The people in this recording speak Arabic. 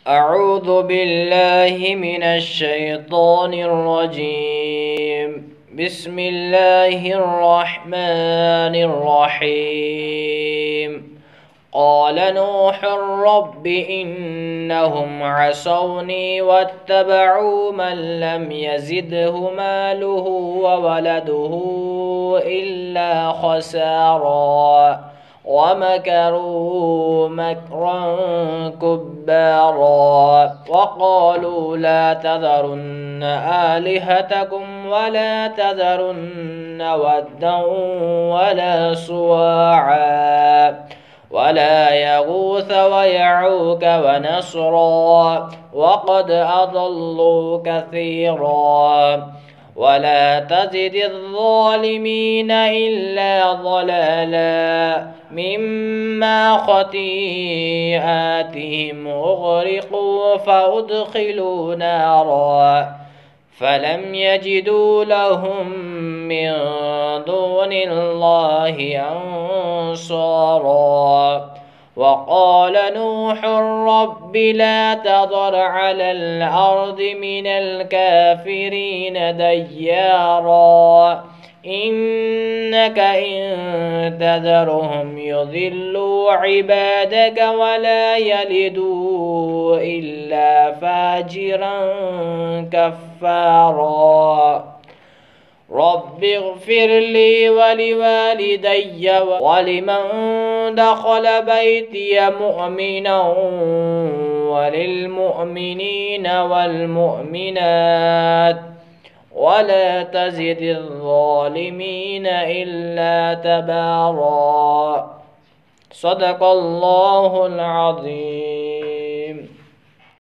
أعوذ بالله من الشيطان الرجيم. بسم الله الرحمن الرحيم. قال نوح رب إنهم عصوني واتبعوا من لم يزده ماله وولده إلا خسارا ومكروا مكرا كبارا وقالوا لا تذرن آلهتكم ولا تذرن ودا ولا سواعا ولا يغوث ويعوق ونسرا وقد أضلوا كثيرا ولا تزد الظالمين إلا ضلالا مما خطيئاتهم أغرقوا فأدخلوا نارا فلم يجدوا لهم من دون الله أنصارا. وقال نوح رب لا تذر على الأرض من الكافرين ديارا إنك إن تذرهم يضلوا عبادك ولا يلدوا إلا فاجرا كفارا. رب اغفر لي ولوالدي ولمن دخل بيتي مؤمنا وللمؤمنين والمؤمنات ولا تزد الظالمين إلا تبارا. صدق الله العظيم.